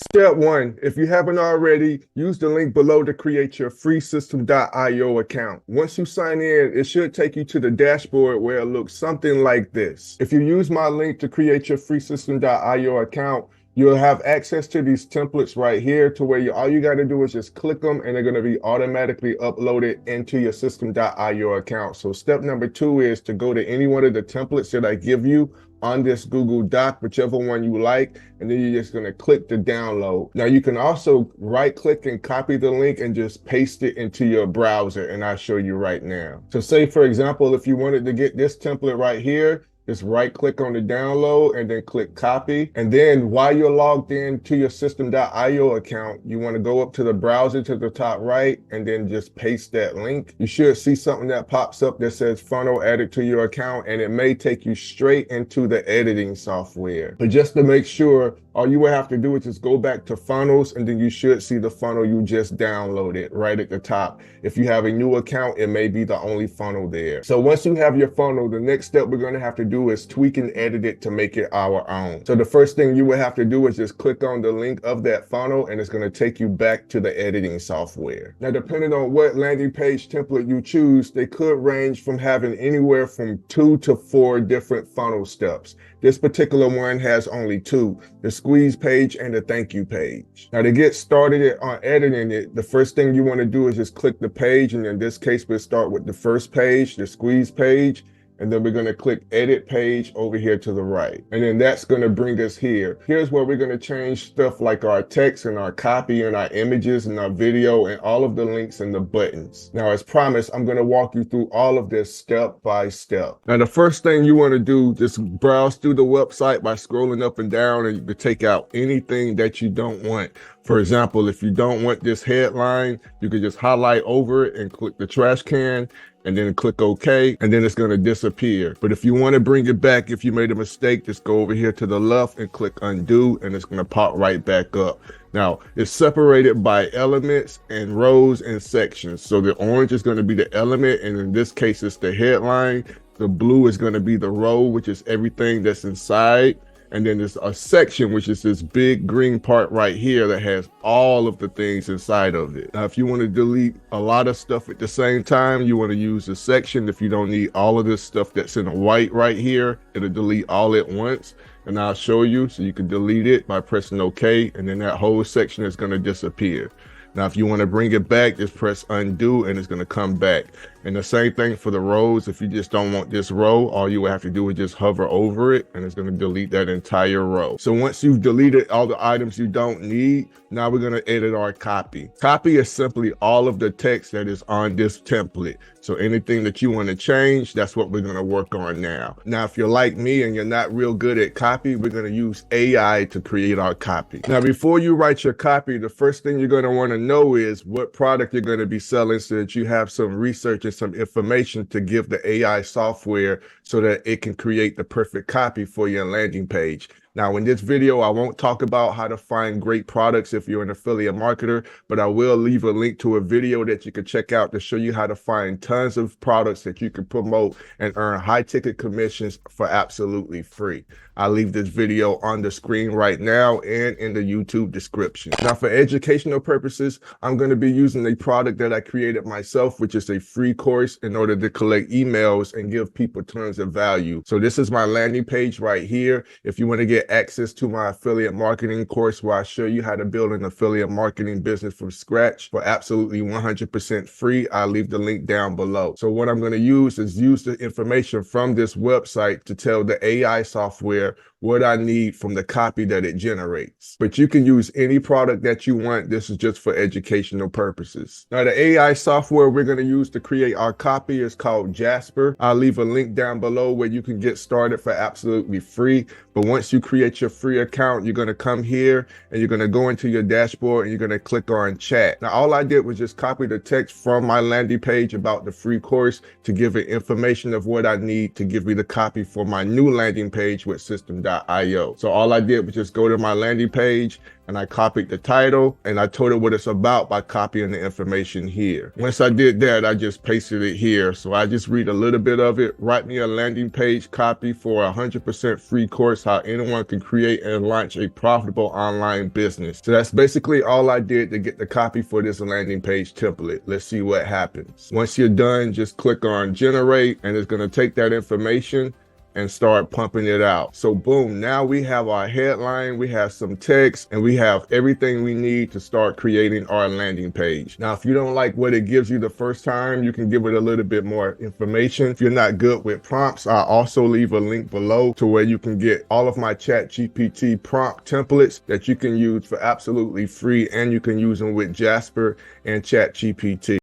Step one, if you haven't already, use the link below to create your free system.io account. Once you sign in, it should take you to the dashboard where it looks something like this. If you use my link to create your free system.io account, you'll have access to these templates right here to where all you got to do is just click them and they're going to be automatically uploaded into your system.io account. So step number two is to go to any one of the templates that I give you on this Google Doc, whichever one you like, and then you're just going to click the download. Now you can also right click and copy the link and just paste it into your browser, and I'll show you right now. So say for example, if you wanted to get this template right here, just right click on the download and then click copy. And then while you're logged in to your system.io account, you want to go up to the browser to the top right and then just paste that link. You should see something that pops up that says funnel added to your account, and it may take you straight into the editing software. But just to make sure, all you will have to do is just go back to funnels, and then you should see the funnel you just downloaded right at the top. If you have a new account, it may be the only funnel there. So once you have your funnel, the next step we're going to have to do is tweak and edit it to make it our own. So the first thing you will have to do is just click on the link of that funnel, and it's going to take you back to the editing software. Now, depending on what landing page template you choose, they could range from having anywhere from 2 to 4 different funnel steps. This particular one has only 2, the squeeze page and the thank you page. Now to get started on editing it, the first thing you want to do is just click the page, and in this case, we'll start with the first page, the squeeze page, and then we're going to click edit page over here to the right. And then that's going to bring us here. Here's where we're going to change stuff like our text and our copy and our images and our video and all of the links and the buttons. Now, as promised, I'm going to walk you through all of this step by step. Now, the first thing you want to do, just browse through the website by scrolling up and down, and you can take out anything that you don't want. For example, if you don't want this headline, you can just highlight over it and click the trash can, and then click OK, and then it's going to disappear. But if you want to bring it back, if you made a mistake, just go over here to the left and click undo, and it's going to pop right back up. Now, it's separated by elements and rows and sections. So the orange is going to be the element, and in this case, it's the headline. The blue is going to be the row, which is everything that's inside. And then there's a section, which is this big green part right here that has all of the things inside of it. Now, if you want to delete a lot of stuff at the same time, you want to use the section. If you don't need all of this stuff that's in white right here, it'll delete all at once. And I'll show you, so you can delete it by pressing OK, and then that whole section is going to disappear. Now, if you want to bring it back, just press undo, and it's going to come back. And the same thing for the rows. If you just don't want this row, all you will have to do is just hover over it, and it's going to delete that entire row. So once you've deleted all the items you don't need, now we're going to edit our copy. Copy is simply all of the text that is on this template. So anything that you want to change, that's what we're going to work on now. Now, if you're like me and you're not real good at copy, we're going to use AI to create our copy. Now, before you write your copy, the first thing you're going to want to know is what product you're going to be selling, so that you have some research and some information to give the AI software so that it can create the perfect copy for your landing page. Now, in this video, I won't talk about how to find great products if you're an affiliate marketer, but I will leave a link to a video that you can check out to show you how to find tons of products that you can promote and earn high ticket commissions for absolutely free. I'll leave this video on the screen right now and in the YouTube description. Now, for educational purposes, I'm going to be using a product that I created myself, which is a free course in order to collect emails and give people tons of value. So this is my landing page right here. If you want to get access to my affiliate marketing course, where I show you how to build an affiliate marketing business from scratch for absolutely 100% free, I'll leave the link down below. So what I'm going to use the information from this website to tell the AI software what I need from the copy that it generates. But you can use any product that you want. This is just for educational purposes. Now, the AI software we're going to use to create our copy is called Jasper. I'll leave a link down below where you can get started for absolutely free. But once you create your free account, you're going to come here and you're going to go into your dashboard and you're going to click on chat. Now, all I did was just copy the text from my landing page about the free course to give it information of what I need to give me the copy for my new landing page with system.io. So all I did was just go to my landing page, and I copied the title, and I told it what it's about by copying the information here. Once I did that, I just pasted it here. So I just read a little bit of it. Write me a landing page copy for a 100% free course, how anyone can create and launch a profitable online business. So that's basically all I did to get the copy for this landing page template. Let's see what happens. Once you're done, just click on generate, and it's going to take that information and start pumping it out. So boom, now we have our headline, we have some text, and we have everything we need to start creating our landing page. Now, if you don't like what it gives you the first time, you can give it a little bit more information. If you're not good with prompts, I'll also leave a link below to where you can get all of my ChatGPT prompt templates that you can use for absolutely free, and you can use them with Jasper and ChatGPT.